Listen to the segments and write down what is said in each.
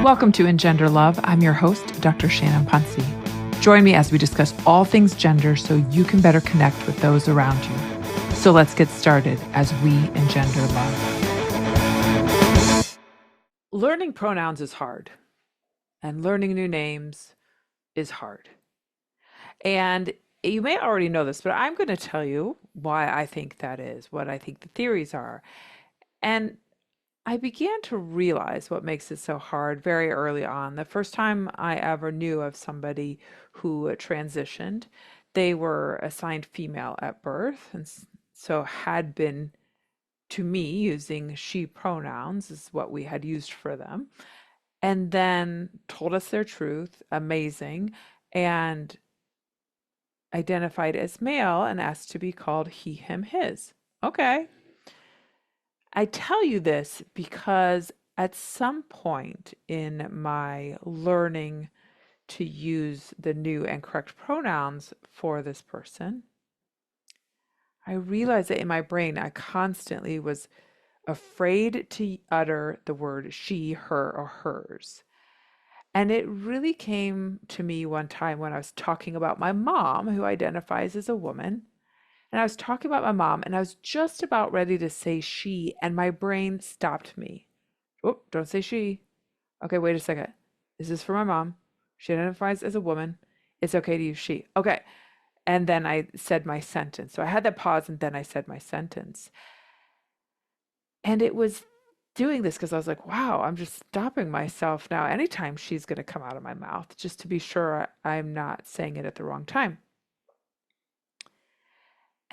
Welcome to Engender Love. I'm your host, Dr. Shannon Panszi. Join me as we discuss all things gender so you can better connect with those around you. So let's get started as we engender love. Learning pronouns is hard, and learning new names is hard. And you may already know this, but I'm going to tell you why I think that is, what I think the theories are. And I began to realize what makes it so hard very early on. The first time I ever knew of somebody who transitioned, they were assigned female at birth, and so had been, to me, using she pronouns is what we had used for them, and then told us their truth, amazing, and identified as male and asked to be called he, him, his. Okay. I tell you this because at some point in my learning to use the new and correct pronouns for this person, I realized that in my brain, I constantly was afraid to utter the word she, her, or hers. And it really came to me one time when I was talking about my mom, who identifies as a woman. And I was talking about my mom, and I was just about ready to say she, and my brain stopped me. Oh, don't say she. Okay, wait a second. This is for my mom. She identifies as a woman. It's okay to use she. Okay. And then I said my sentence. So I had that pause, and then I said my sentence. And it was doing this because I was like, wow, I'm just stopping myself now anytime she's going to come out of my mouth, just to be sure I'm not saying it at the wrong time.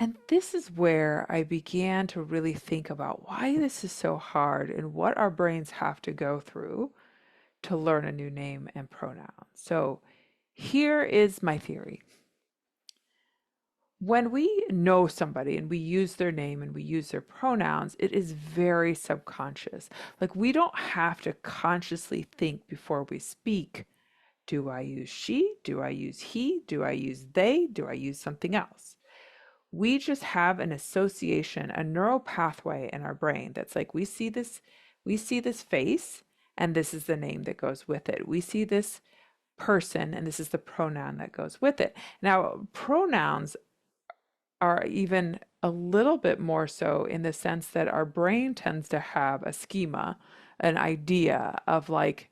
And this is where I began to really think about why this is so hard and what our brains have to go through to learn a new name and pronoun. So here is my theory. When we know somebody and we use their name and we use their pronouns, it is very subconscious. Like, we don't have to consciously think before we speak. Do I use she? Do I use he? Do I use they? Do I use something else? We just have an association, a neural pathway in our brain that's like, we see this face, and this is the name that goes with it. We see this person, and this is the pronoun that goes with it. Now, pronouns are even a little bit more so in the sense that our brain tends to have a schema, an idea of like,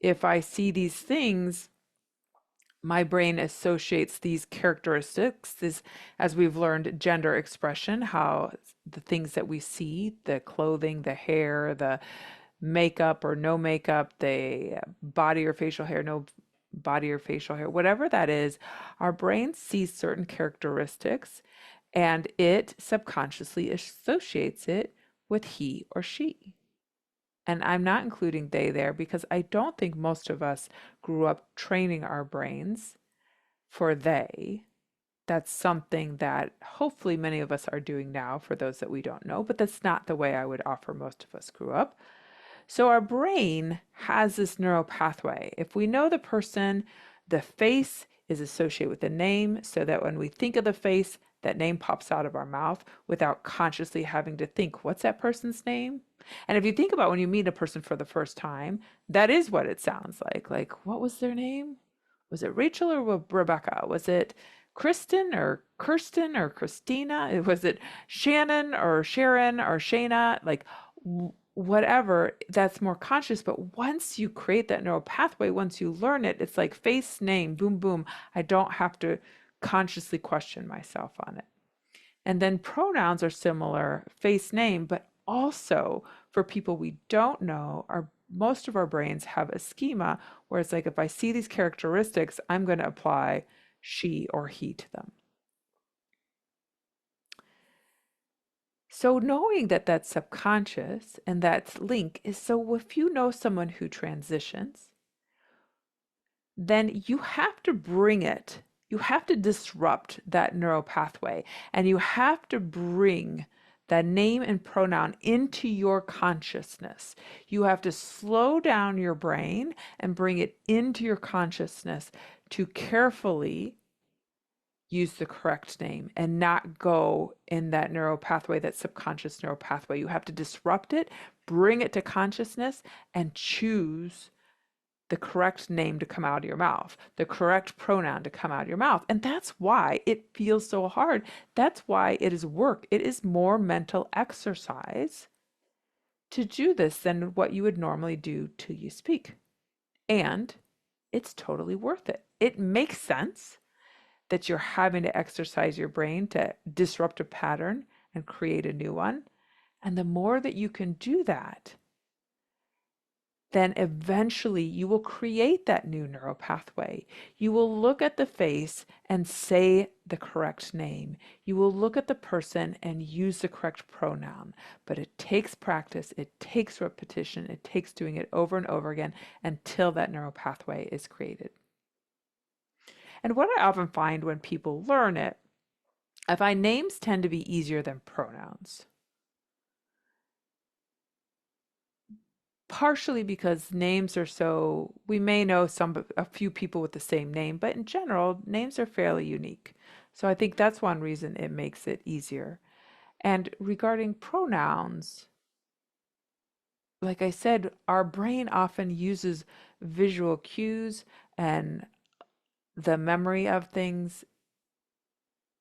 if I see these things, my brain associates these characteristics, this, as we've learned, gender expression, how the things that we see, the clothing, the hair, the makeup or no makeup, the body or facial hair, no body or facial hair, whatever that is, our brain sees certain characteristics and it subconsciously associates it with he or she. And I'm not including they there because I don't think most of us grew up training our brains for they. That's something that hopefully many of us are doing now for those that we don't know, but that's not the way I would offer most of us grew up. So our brain has this neural pathway. If we know the person, the face is associated with the name, so that when we think of the face, that name pops out of our mouth without consciously having to think, what's that person's name? And if you think about when you meet a person for the first time, that is what it sounds like. Like, what was their name? Was it Rachel or Rebecca? Was it Kristen or Kirsten or Christina? Was it Shannon or Sharon or Shayna? Like, whatever, that's more conscious. But once you create that neural pathway, once you learn it, it's like face, name, boom, boom. I don't have to consciously question myself on it. And then pronouns are similar, face, name, but also for people we don't know, most of our brains have a schema where it's like, if I see these characteristics, I'm going to apply she or he to them. So knowing that that's subconscious and that's link is, so if you know someone who transitions, then you have to bring it. You have to disrupt that neural pathway, and you have to bring that name and pronoun into your consciousness. You have to slow down your brain and bring it into your consciousness to carefully use the correct name and not go in that neural pathway, that subconscious neural pathway. You have to disrupt it, bring it to consciousness, and choose the correct name to come out of your mouth, the correct pronoun to come out of your mouth. And that's why it feels so hard. That's why it is work. It is more mental exercise to do this than what you would normally do till you speak. And it's totally worth it. It makes sense that you're having to exercise your brain to disrupt a pattern and create a new one. And the more that you can do that, then eventually you will create that new neural pathway. You will look at the face and say the correct name. You will look at the person and use the correct pronoun. But it takes practice, it takes repetition, it takes doing it over and over again until that neural pathway is created. And what I often find when people learn it, I find names tend to be easier than pronouns. Partially because names are so, we may know a few people with the same name, but in general, names are fairly unique. So I think that's one reason it makes it easier. And regarding pronouns, like I said, our brain often uses visual cues and the memory of things,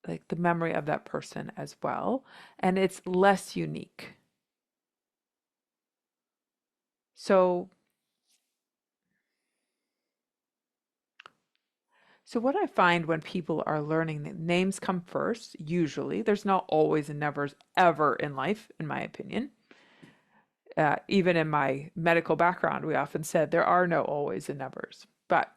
like the memory of that person as well, and it's less unique. So So what I find when people are learning that names come first, usually, there's not always and never ever in life, in my opinion. Even in my medical background, we often said there are no always and nevers. But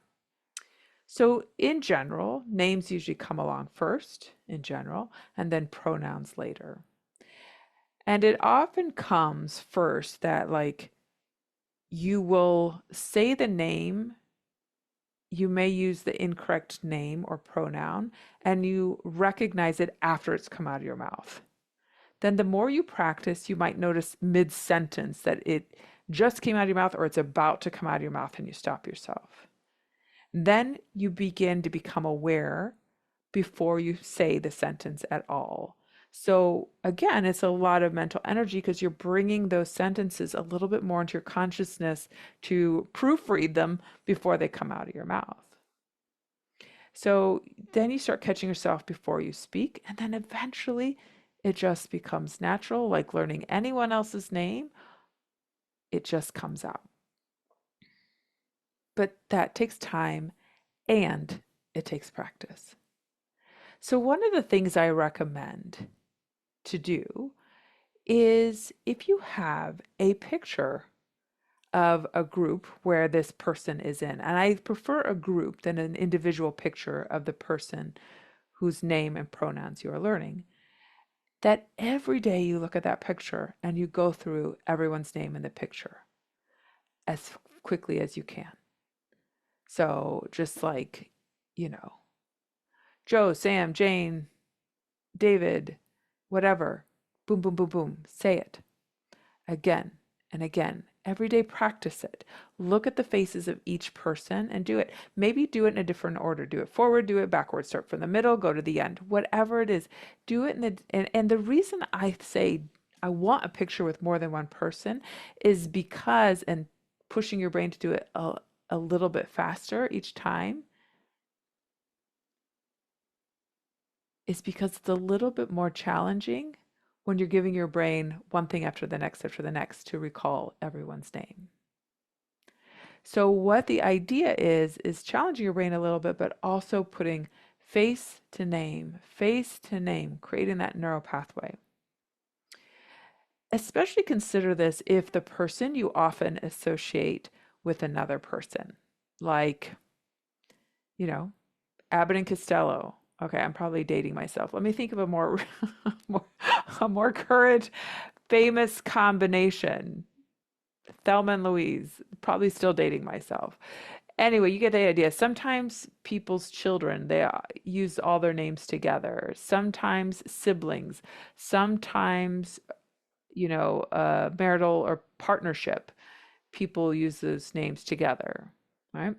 so in general, names usually come along first, in general, and then pronouns later. And it often comes first that like you will say the name, you may use the incorrect name or pronoun, and you recognize it after it's come out of your mouth. Then the more you practice, you might notice mid-sentence that it just came out of your mouth or it's about to come out of your mouth and you stop yourself. Then you begin to become aware before you say the sentence at all. So again, it's a lot of mental energy because you're bringing those sentences a little bit more into your consciousness to proofread them before they come out of your mouth. So then you start catching yourself before you speak, and then eventually it just becomes natural, like learning anyone else's name. It just comes out. But that takes time and it takes practice. So one of the things I recommend to do is if you have a picture of a group where this person is in, and I prefer a group than an individual picture of the person whose name and pronouns you are learning, that every day you look at that picture and you go through everyone's name in the picture as quickly as you can. So just like, you know, Joe, Sam, Jane, David, whatever, boom, boom, boom, boom, say it again and again. Every day, practice it. Look at the faces of each person and do it. Maybe do it in a different order. Do it forward, do it backward. Start from the middle, go to the end. Whatever it is, do it. And the reason I say I want a picture with more than one person is because, and pushing your brain to do it a little bit faster each time, is because it's a little bit more challenging when you're giving your brain one thing after the next to recall everyone's name. So what the idea is challenging your brain a little bit, but also putting face to name, creating that neural pathway. Especially consider this if the person you often associate with another person, like, you know, Abbott and Costello. Okay, I'm probably dating myself. Let me think of a more, a more current, famous combination. Thelma and Louise. Probably still dating myself. Anyway, you get the idea. Sometimes people's children, they use all their names together. Sometimes siblings. Sometimes, marital or partnership, people use those names together, right?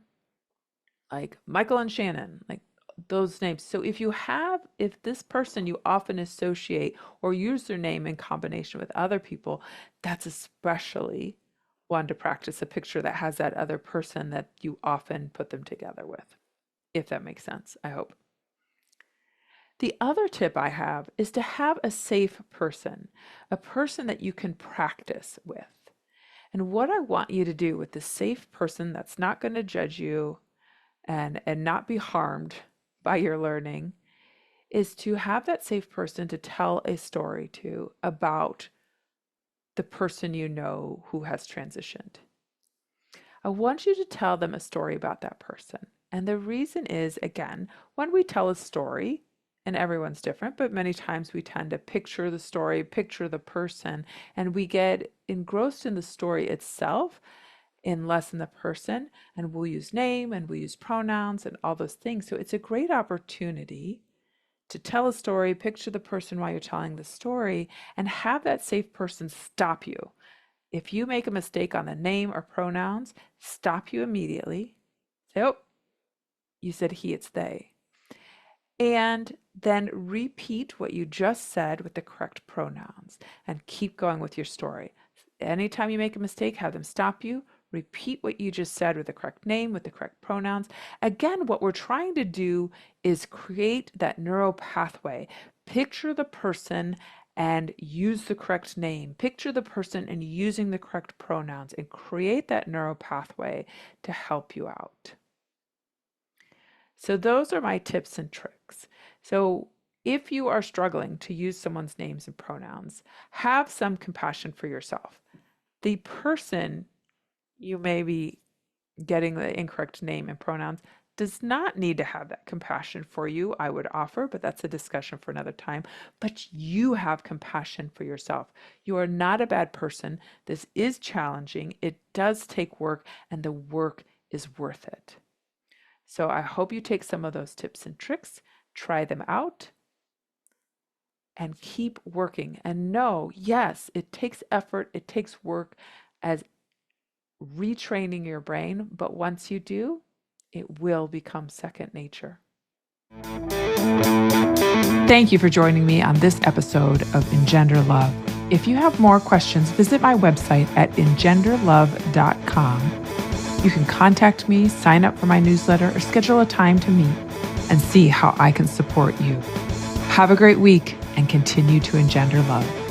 Like Michael and Shannon, like those names. So if this person you often associate or use their name in combination with other people, that's especially one to practice a picture that has that other person that you often put them together with, if that makes sense, I hope. The other tip I have is to have a safe person, a person that you can practice with. And what I want you to do with this safe person that's not going to judge you and not be harmed by your learning is to have that safe person to tell a story to about the person you know who has transitioned. I want you to tell them a story about that person. And the reason is, again, when we tell a story, and everyone's different, but many times we tend to picture the story, picture the person, and we get engrossed in the story itself and less in the person. And we'll use name and we use pronouns and all those things. So it's a great opportunity to tell a story, picture the person while you're telling the story, and have that safe person stop you. If you make a mistake on the name or pronouns, stop you immediately. Say, oh, you said he, it's they. And then repeat what you just said with the correct pronouns and keep going with your story. Anytime you make a mistake, have them stop you. Repeat what you just said with the correct name, with the correct pronouns. Again, what we're trying to do is create that neural pathway. Picture the person and use the correct name. Picture the person and using the correct pronouns and create that neural pathway to help you out. So those are my tips and tricks. So if you are struggling to use someone's names and pronouns, have some compassion for yourself. The person you may be getting the incorrect name and pronouns does not need to have that compassion for you, I would offer, but that's a discussion for another time. But you have compassion for yourself. You are not a bad person. This is challenging. It does take work, and the work is worth it. So I hope you take some of those tips and tricks, try them out, and keep working. And know, yes, it takes effort, it takes work as retraining your brain, but once you do, it will become second nature. Thank you for joining me on this episode of Engender Love. If you have more questions, visit my website at engenderlove.com. You can contact me, sign up for my newsletter, or schedule a time to meet and see how I can support you. Have a great week and continue to engender love.